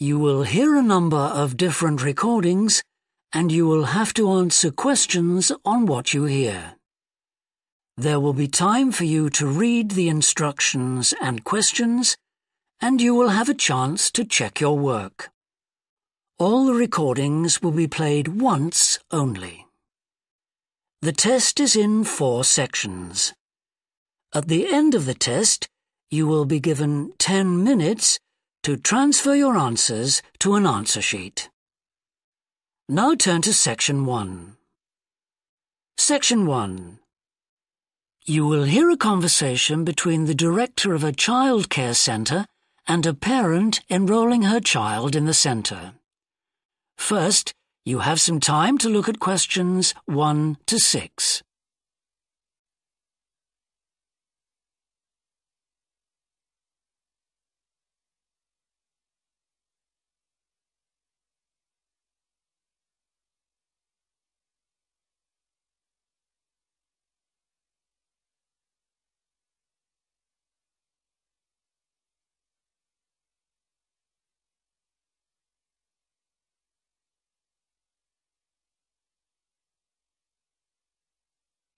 You will hear a number of different recordings, and you will have to answer questions on what you hear. There will be time for you to read the instructions and questions, and you will have a chance to check your work. All the recordings will be played once only. The test is in 4 sections. At the end of the test, you will be given 10 minutes to transfer your answers to an answer sheet. Now turn to Section 1. Section 1. You will hear a conversation between the director of a childcare centre and a parent enrolling her child in the centre. First, you have some time to look at questions 1 to 6.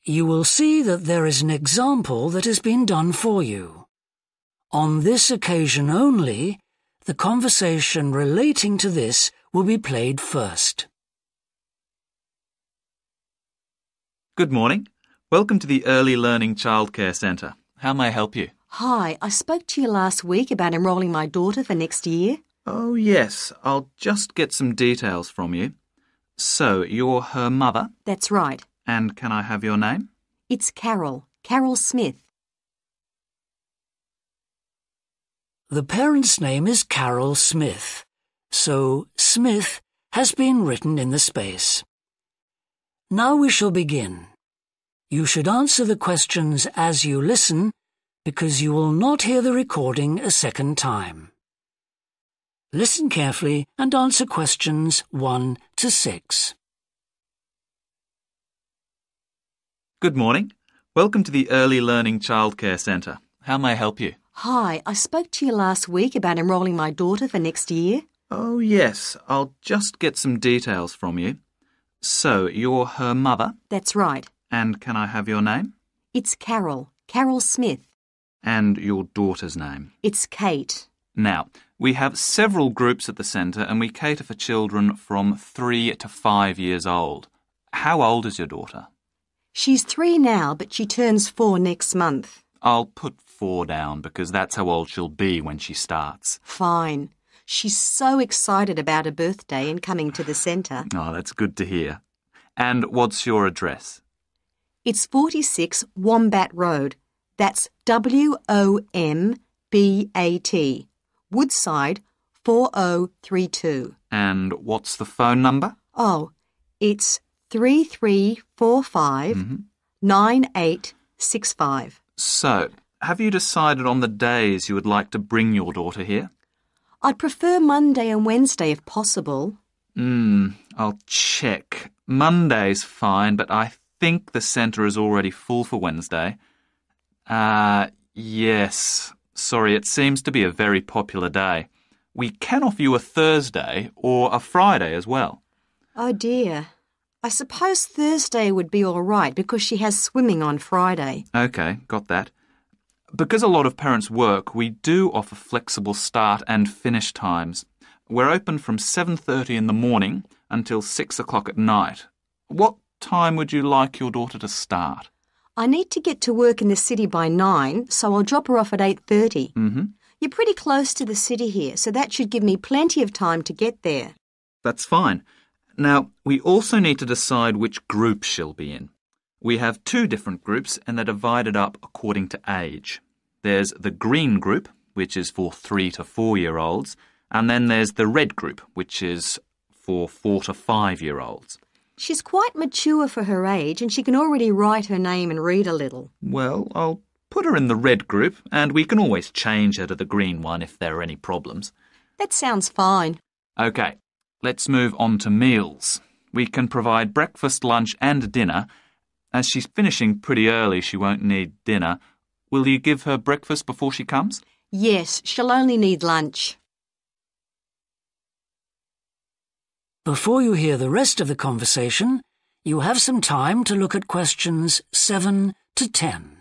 You will see that there is an example that has been done for you. On this occasion only, the conversation relating to this will be played first. Good morning. Welcome to the Early Learning Childcare Centre. How may I help you? Hi, I spoke to you last week about enrolling my daughter for next year. Oh, yes. I'll just get some details from you. So, you're her mother? That's right. And can I have your name? It's Carol Smith. The parent's name is Carol Smith, so Smith has been written in the space. Now we shall begin. You should answer the questions as you listen, because you will not hear the recording a second time. Listen carefully and answer questions 1 to 6. Good morning. Welcome to the Early Learning Childcare Centre. How may I help you? Hi, I spoke to you last week about enrolling my daughter for next year. Oh, yes. I'll just get some details from you. So, you're her mother? That's right. And can I have your name? It's Carol Smith. And your daughter's name? It's Kate. Now, we have several groups at the centre and we cater for children from 3 to 5 years old. How old is your daughter? She's 3 now, but she turns 4 next month. I'll put 4 down because that's how old she'll be when she starts. Fine. She's so excited about her birthday and coming to the centre. Oh, that's good to hear. And what's your address? It's 46 Wombat Road. That's WOMBAT. Woodside 4032. And what's the phone number? Oh, it's 3345 9865. So, have you decided on the days you would like to bring your daughter here? I'd prefer Monday and Wednesday if possible. I'll check. Monday's fine, but I think the centre is already full for Wednesday. Yes. Sorry, it seems to be a very popular day. We can offer you a Thursday or a Friday as well. Oh dear. I suppose Thursday would be all right because she has swimming on Friday. OK, got that. Because a lot of parents work, we do offer flexible start and finish times. We're open from 7:30 in the morning until 6 o'clock at night. What time would you like your daughter to start? I need to get to work in the city by 9, so I'll drop her off at 8:30. You're pretty close to the city here, so that should give me plenty of time to get there. That's fine. Now, we also need to decide which group she'll be in. We have 2 different groups and they're divided up according to age. There's the green group, which is for 3 to 4-year-olds, and then there's the red group, which is for 4 to 5-year-olds. She's quite mature for her age and she can already write her name and read a little. Well, I'll put her in the red group and we can always change her to the green one if there are any problems. That sounds fine. OK, let's move on to meals. We can provide breakfast, lunch and dinner. As she's finishing pretty early, she won't need dinner. Will you give her breakfast before she comes? Yes, she'll only need lunch. Before you hear the rest of the conversation, you have some time to look at questions 7 to 10.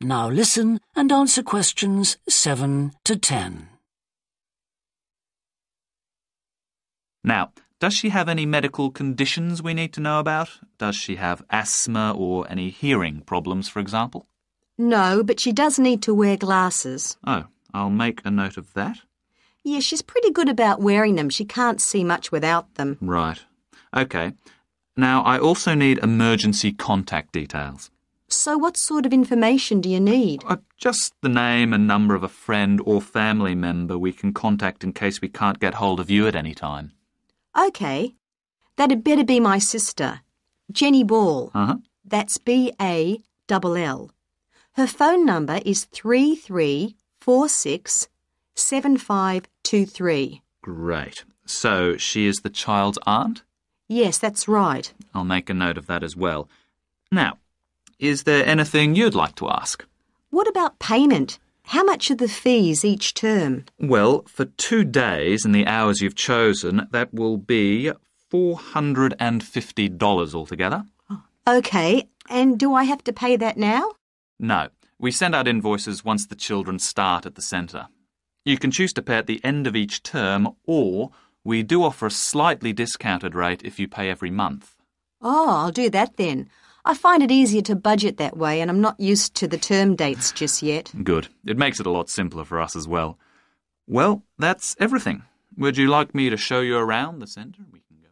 Now listen and answer questions 7 to 10. Now, does she have any medical conditions we need to know about? Does she have asthma or any hearing problems, for example? No, but she does need to wear glasses. Oh, I'll make a note of that. Yeah, she's pretty good about wearing them. She can't see much without them. Right. OK. Now, I also need emergency contact details. So what sort of information do you need? Just the name and number of a friend or family member we can contact in case we can't get hold of you at any time. OK. That'd better be my sister, Jenny Ball. That's B-A-L-L. Her phone number is 33467523. Great. So she is the child's aunt? Yes, that's right. I'll make a note of that as well. Now, is there anything you'd like to ask? What about payment? How much are the fees each term? Well, for 2 days and the hours you've chosen, that will be $450 altogether. OK, and do I have to pay that now? No, we send out invoices once the children start at the centre. You can choose to pay at the end of each term, or we do offer a slightly discounted rate if you pay every month. Oh, I'll do that then. I find it easier to budget that way, and I'm not used to the term dates just yet. Good. It makes it a lot simpler for us as well. Well, that's everything. Would you like me to show you around the centre? We can go.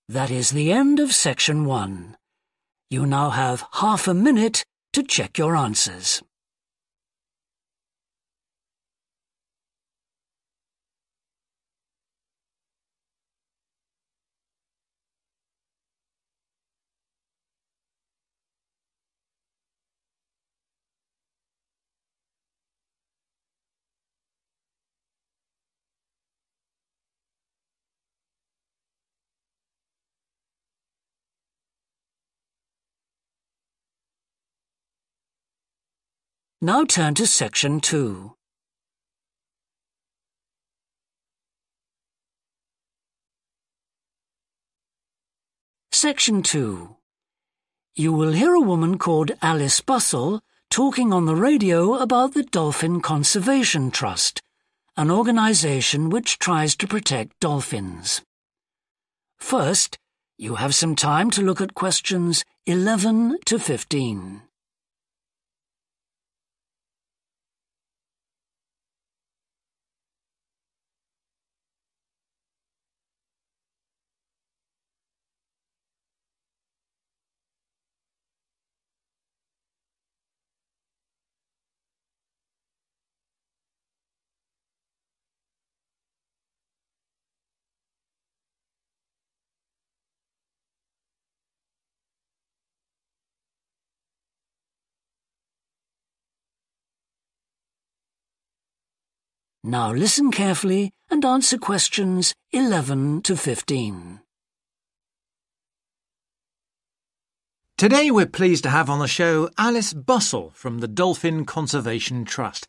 That is the end of section 1. You now have half a minute to check your answers. Now turn to section 2. Section 2. You will hear a woman called Alice Bussell talking on the radio about the Dolphin Conservation Trust, an organisation which tries to protect dolphins. First, you have some time to look at questions 11 to 15. Now listen carefully and answer questions 11 to 15. Today we're pleased to have on the show Alice Bussell from the Dolphin Conservation Trust.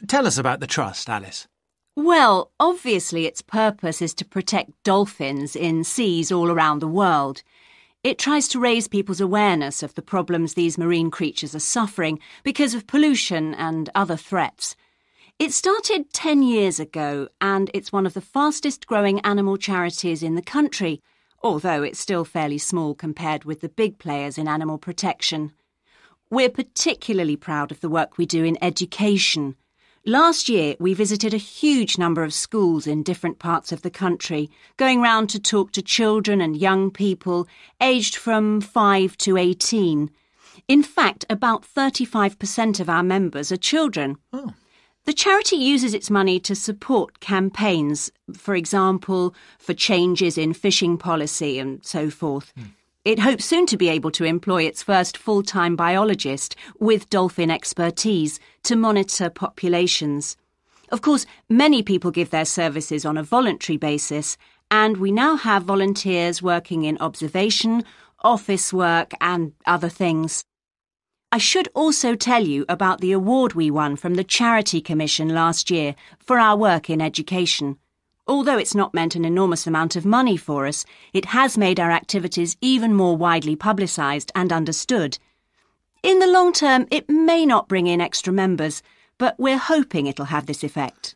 Tell us about the trust, Alice. Well, obviously its purpose is to protect dolphins in seas all around the world. It tries to raise people's awareness of the problems these marine creatures are suffering because of pollution and other threats. It started 10 years ago and it's one of the fastest growing animal charities in the country, although it's still fairly small compared with the big players in animal protection. We're particularly proud of the work we do in education. Last year we visited a huge number of schools in different parts of the country, going round to talk to children and young people aged from 5 to 18. In fact, about 35% of our members are children. Oh. The charity uses its money to support campaigns, for example, for changes in fishing policy and so forth. It hopes soon to be able to employ its first full-time biologist with dolphin expertise to monitor populations. Of course, many people give their services on a voluntary basis, and we now have volunteers working in observation, office work and other things. I should also tell you about the award we won from the Charity Commission last year for our work in education. Although it's not meant an enormous amount of money for us, it has made our activities even more widely publicised and understood. In the long term, it may not bring in extra members, but we're hoping it'll have this effect.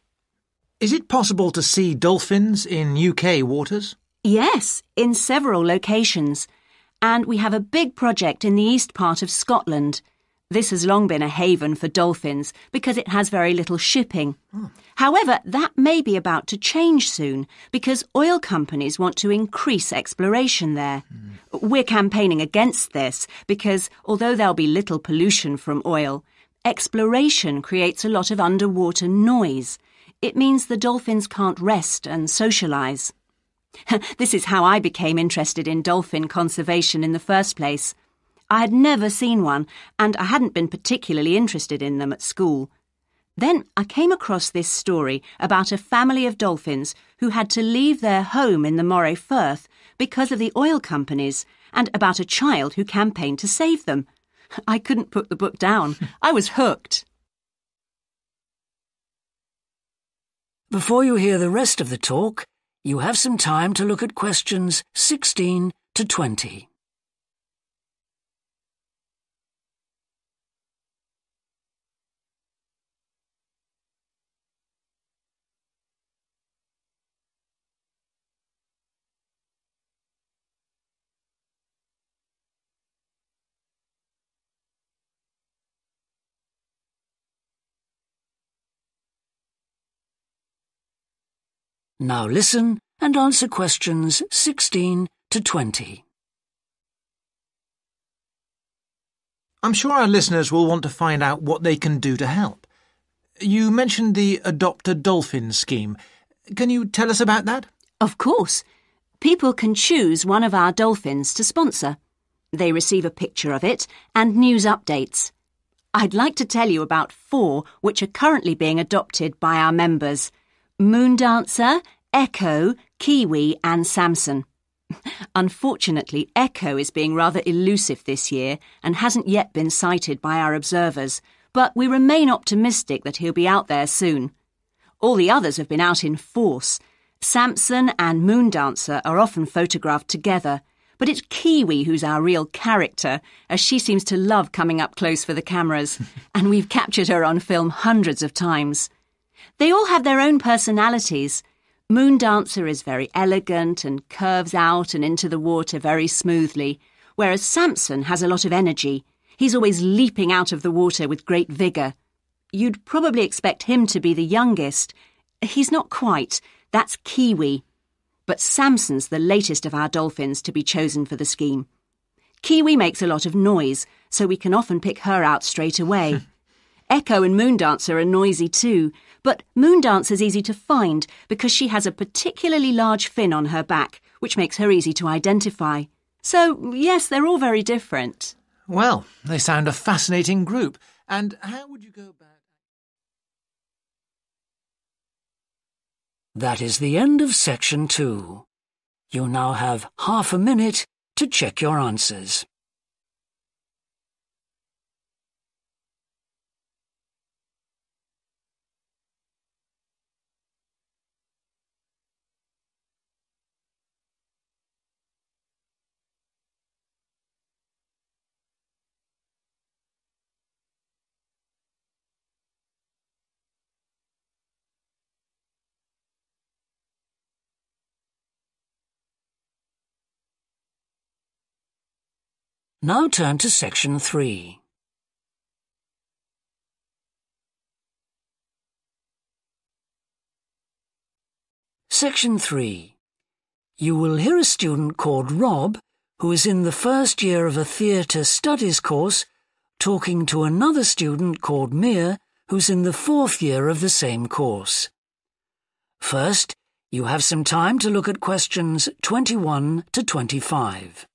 Is it possible to see dolphins in UK waters? Yes, in several locations. And we have a big project in the east part of Scotland. This has long been a haven for dolphins because it has very little shipping. However, that may be about to change soon because oil companies want to increase exploration there. We're campaigning against this because although there'll be little pollution from oil, exploration creates a lot of underwater noise. It means the dolphins can't rest and socialise. This is how I became interested in dolphin conservation in the first place. I had never seen one, and I hadn't been particularly interested in them at school. Then I came across this story about a family of dolphins who had to leave their home in the Moray Firth because of the oil companies, and about a child who campaigned to save them. I couldn't put the book down. I was hooked. Before you hear the rest of the talk, you have some time to look at questions 16 to 20. Now listen and answer questions 16 to 20. I'm sure our listeners will want to find out what they can do to help. You mentioned the Adopt a Dolphin scheme. Can you tell us about that? Of course. People can choose one of our dolphins to sponsor. They receive a picture of it and news updates. I'd like to tell you about 4 which are currently being adopted by our members: Moondancer, Echo, Kiwi and Samson. Unfortunately, Echo is being rather elusive this year and hasn't yet been sighted by our observers, but we remain optimistic that he'll be out there soon. All the others have been out in force. Samson and Moondancer are often photographed together, but it's Kiwi who's our real character, as she seems to love coming up close for the cameras, and we've captured her on film hundreds of times. They all have their own personalities. Moondancer is very elegant and curves out and into the water very smoothly, whereas Samson has a lot of energy. He's always leaping out of the water with great vigour. You'd probably expect him to be the youngest. He's not quite. That's Kiwi. But Samson's the latest of our dolphins to be chosen for the scheme. Kiwi makes a lot of noise, so we can often pick her out straight away. Echo and Moondancer are noisy too, but Moondancer's easy to find because she has a particularly large fin on her back, which makes her easy to identify. So, yes, they're all very different. Well, they sound a fascinating group. And how would you go about... That is the end of section 2. You now have half a minute to check your answers. Now turn to section 3. Section 3. You will hear a student called Rob, who is in the first year of a theatre studies course, talking to another student called Mia, who's in the 4th year of the same course. First, you have some time to look at questions 21 to 25.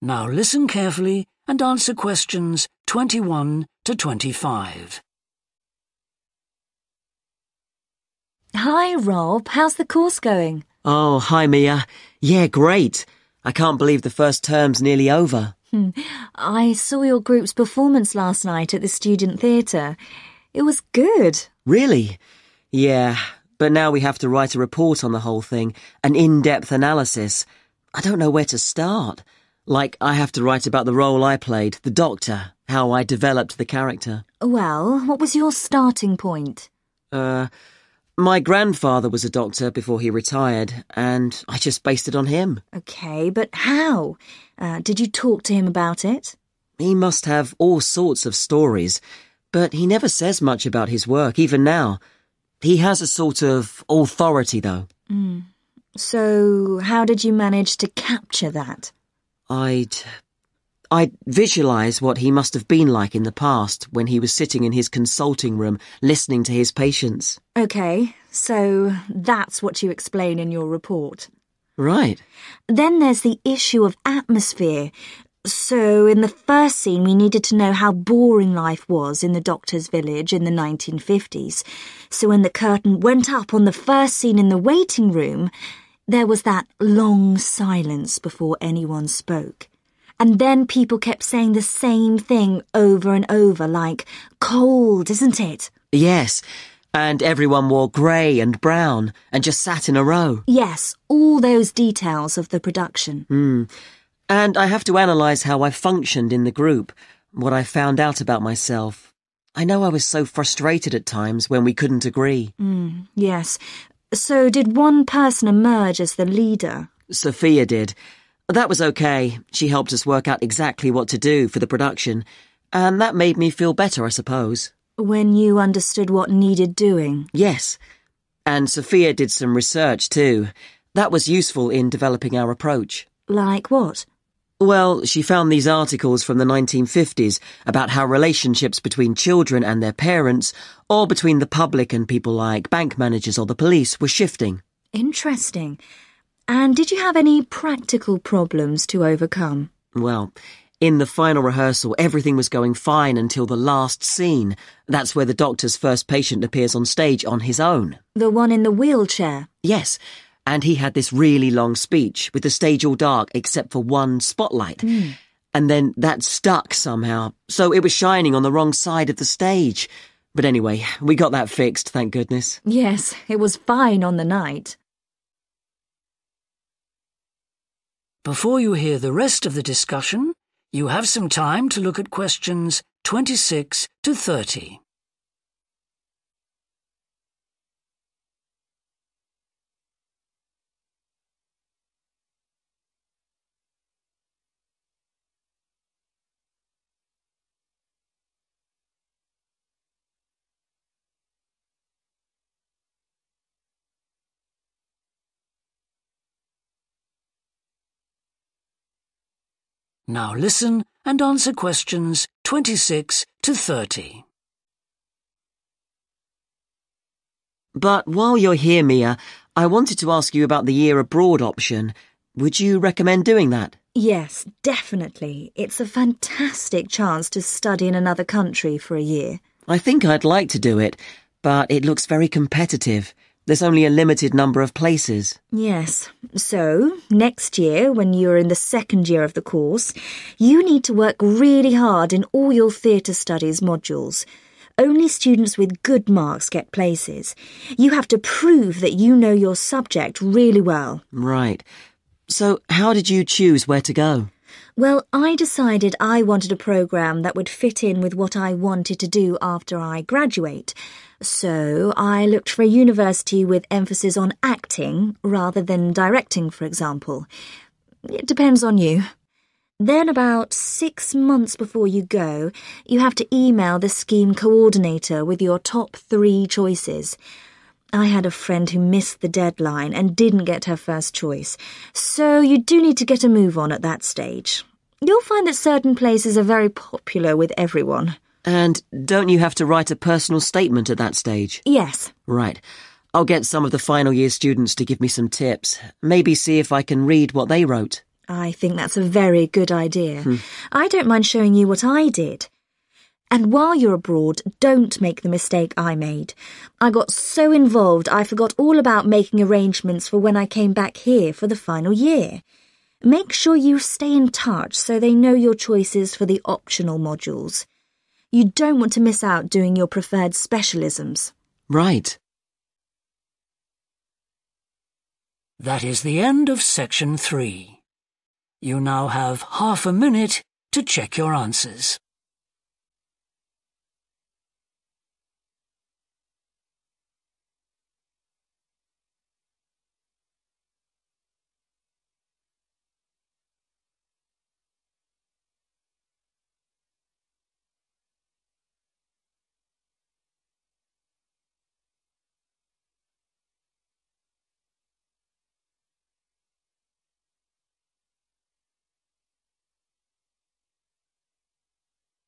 Now listen carefully and answer questions 21 to 25. Hi, Rob. How's the course going? Oh, hi, Mia. Yeah, great. I can't believe the first term's nearly over. I saw your group's performance last night at the student theatre. It was good. Really? Yeah, but now we have to write a report on the whole thing, an in-depth analysis. I don't know where to start. Like, I have to write about the role I played, the doctor, how I developed the character. Well, what was your starting point? My grandfather was a doctor before he retired, and I just based it on him. OK, but how? Did you talk to him about it? He must have all sorts of stories, but he never says much about his work, even now. He has a sort of authority, though. So, how did you manage to capture that? I'd visualise what he must have been like in the past when he was sitting in his consulting room listening to his patients. OK, so that's what you explain in your report. Right. Then there's the issue of atmosphere. So in the first scene we needed to know how boring life was in the doctor's village in the 1950s. So when the curtain went up on the first scene in the waiting room, there was that long silence before anyone spoke. And then people kept saying the same thing over and over, like, cold, isn't it? Yes, and everyone wore grey and brown and just sat in a row. Yes, all those details of the production. And I have to analyse how I functioned in the group, what I found out about myself. I know I was so frustrated at times when we couldn't agree. Yes. So did one person emerge as the leader? Sophia did. That was okay. She helped us work out exactly what to do for the production, and that made me feel better, I suppose. When you understood what needed doing? Yes. And Sophia did some research too. That was useful in developing our approach. Like what? Well, she found these articles from the 1950s about how relationships between children and their parents, or between the public and people like bank managers or the police, were shifting. Interesting. And did you have any practical problems to overcome? Well, in the final rehearsal, everything was going fine until the last scene. That's where the doctor's first patient appears on stage on his own. The one in the wheelchair? Yes. And he had this really long speech with the stage all dark except for one spotlight. And then that stuck somehow, so it was shining on the wrong side of the stage. But anyway, we got that fixed, thank goodness. Yes, it was fine on the night. Before you hear the rest of the discussion, you have some time to look at questions 26 to 30. Now listen and answer questions 26 to 30. But while you're here, Mia, I wanted to ask you about the year abroad option. Would you recommend doing that? Yes, definitely. It's a fantastic chance to study in another country for a year. I think I'd like to do it, but it looks very competitive. There's only a limited number of places. Yes. So, next year, when you're in the second year of the course, you need to work really hard in all your theatre studies modules. Only students with good marks get places. You have to prove that you know your subject really well. Right. So, how did you choose where to go? Well, I decided I wanted a program that would fit in with what I wanted to do after I graduate. So I looked for a university with emphasis on acting rather than directing, for example. It depends on you. Then about 6 months before you go, you have to email the scheme coordinator with your top 3 choices. I had a friend who missed the deadline and didn't get her first choice, so you do need to get a move on at that stage. You'll find that certain places are very popular with everyone. And don't you have to write a personal statement at that stage? Yes. Right. I'll get some of the final year students to give me some tips. Maybe see if I can read what they wrote. I think that's a very good idea. I don't mind showing you what I did. And while you're abroad, don't make the mistake I made. I got so involved I forgot all about making arrangements for when I came back here for the final year. Make sure you stay in touch so they know your choices for the optional modules. You don't want to miss out doing your preferred specialisms. Right. That is the end of section 3. You now have half a minute to check your answers.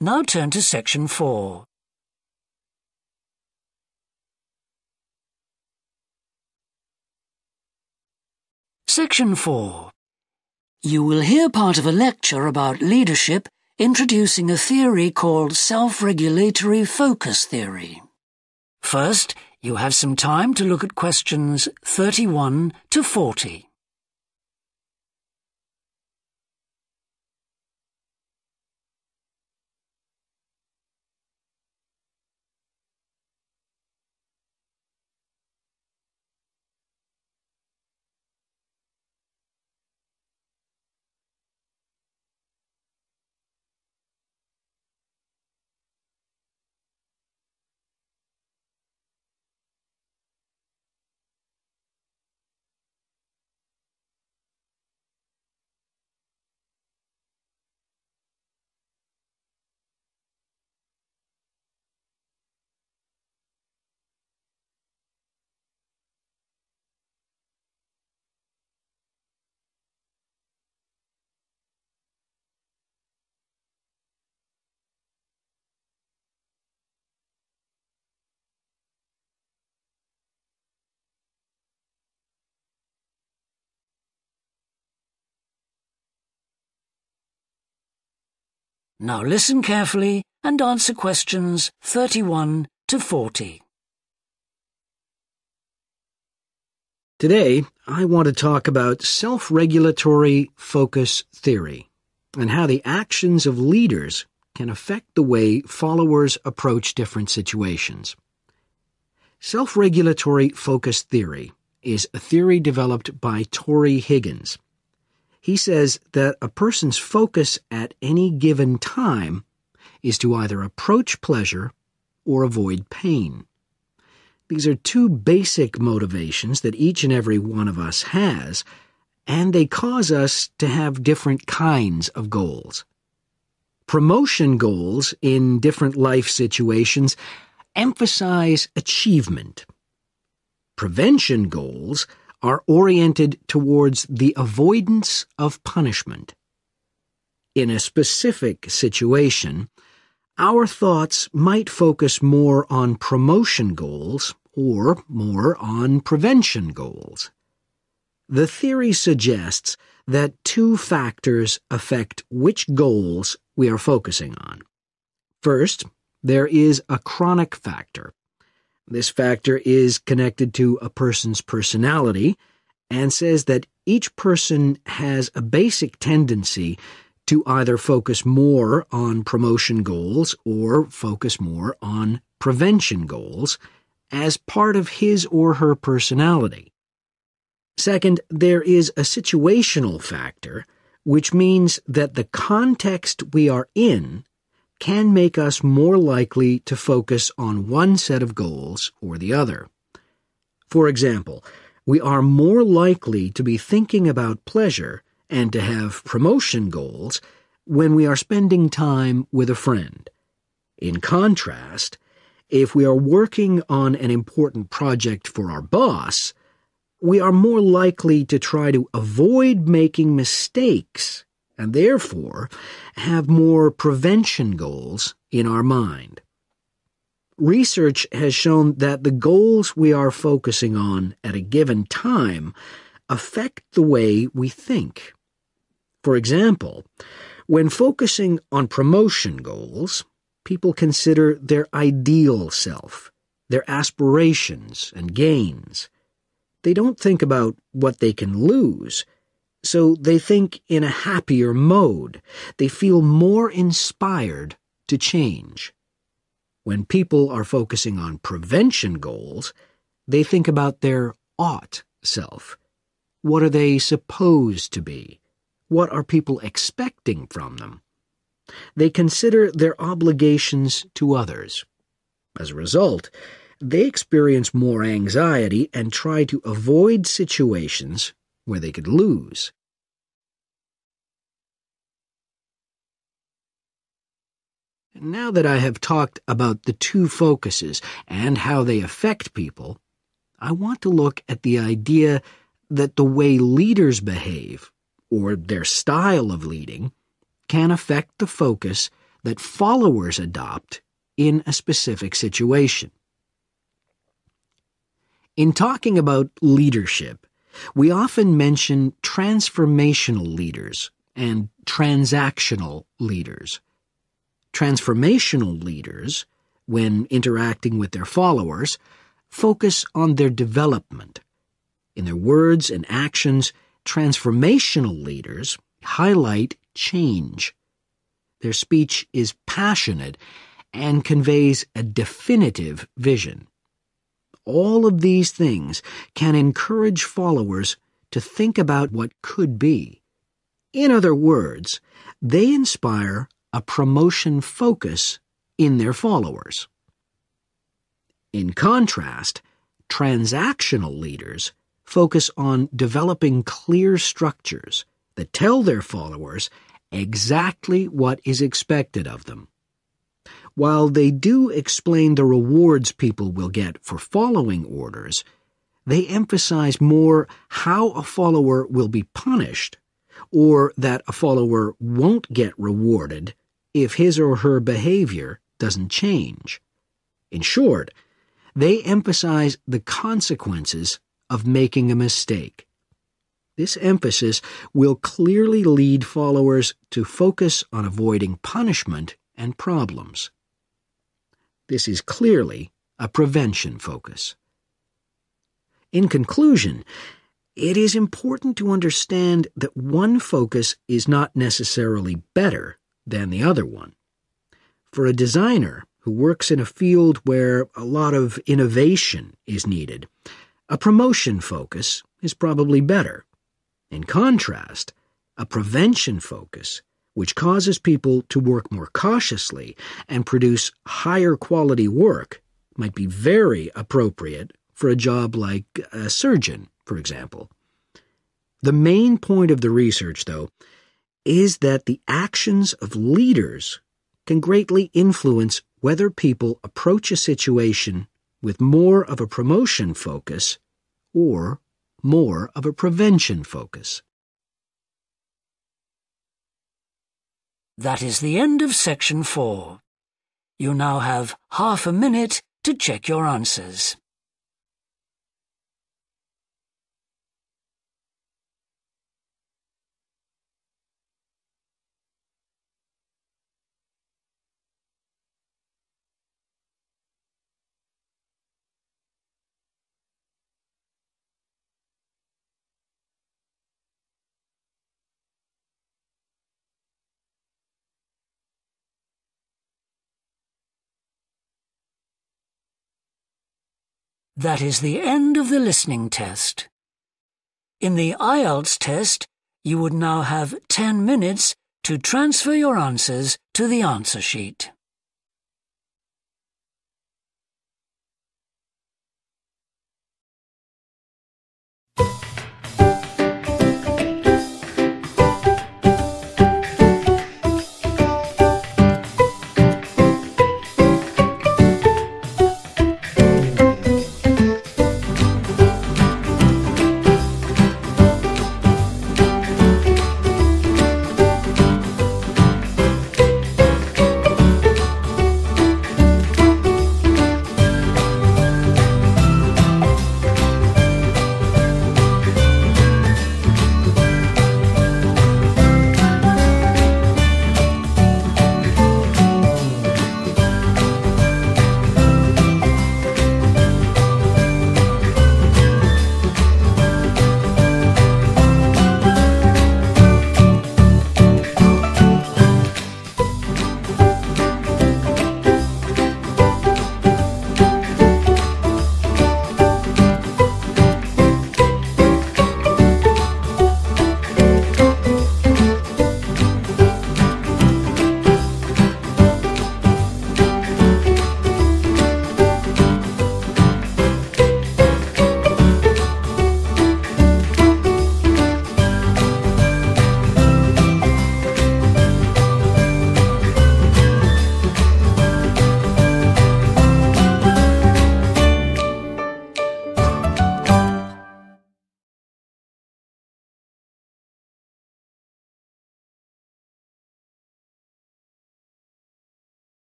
Now turn to section 4. Section 4. You will hear part of a lecture about leadership introducing a theory called self-regulatory focus theory. First, you have some time to look at questions 31 to 40. Now listen carefully and answer questions 31 to 40. Today, I want to talk about self-regulatory focus theory and how the actions of leaders can affect the way followers approach different situations. Self-regulatory focus theory is a theory developed by Torrey Higgins. He says that a person's focus at any given time is to either approach pleasure or avoid pain. These are 2 basic motivations that each and every one of us has, and they cause us to have different kinds of goals. Promotion goals in different life situations emphasize achievement. Prevention goals are oriented towards the avoidance of punishment. In a specific situation, our thoughts might focus more on promotion goals or more on prevention goals. The theory suggests that 2 factors affect which goals we are focusing on. First, there is a chronic factor. This factor is connected to a person's personality and says that each person has a basic tendency to either focus more on promotion goals or focus more on prevention goals as part of his or her personality. Second, there is a situational factor which means that the context we are in can make us more likely to focus on one set of goals or the other. For example, we are more likely to be thinking about pleasure and to have promotion goals when we are spending time with a friend. In contrast, if we are working on an important project for our boss, we are more likely to try to avoid making mistakes and therefore have more prevention goals in our mind. Research has shown that the goals we are focusing on at a given time affect the way we think. For example, when focusing on promotion goals, people consider their ideal self, their aspirations and gains. They don't think about what they can lose, so they think in a happier mode. They feel more inspired to change. When people are focusing on prevention goals, they think about their ought self. What are they supposed to be? What are people expecting from them? They consider their obligations to others. As a result, they experience more anxiety and try to avoid situations where they could lose. Now that I have talked about the two focuses and how they affect people, I want to look at the idea that the way leaders behave, or their style of leading, can affect the focus that followers adopt in a specific situation. In talking about leadership, we often mention transformational leaders and transactional leaders. Transformational leaders, when interacting with their followers, focus on their development. In their words and actions, transformational leaders highlight change. Their speech is passionate and conveys a definitive vision. All of these things can encourage followers to think about what could be. In other words, they inspire a promotion focus in their followers. In contrast, transactional leaders focus on developing clear structures that tell their followers exactly what is expected of them. While they do explain the rewards people will get for following orders, they emphasize more how a follower will be punished, or that a follower won't get rewarded if his or her behavior doesn't change. In short, they emphasize the consequences of making a mistake. This emphasis will clearly lead followers to focus on avoiding punishment and problems. This is clearly a prevention focus. In conclusion, it is important to understand that one focus is not necessarily better than the other one. For a designer who works in a field where a lot of innovation is needed, a promotion focus is probably better. In contrast, a prevention focus, which causes people to work more cautiously and produce higher quality work, might be very appropriate for a job like a surgeon, for example. The main point of the research, though, is that the actions of leaders can greatly influence whether people approach a situation with more of a promotion focus or more of a prevention focus. That is the end of section 4. You now have half a minute to check your answers. That is the end of the listening test. In the IELTS test, You would now have 10 minutes to transfer your answers to the answer sheet.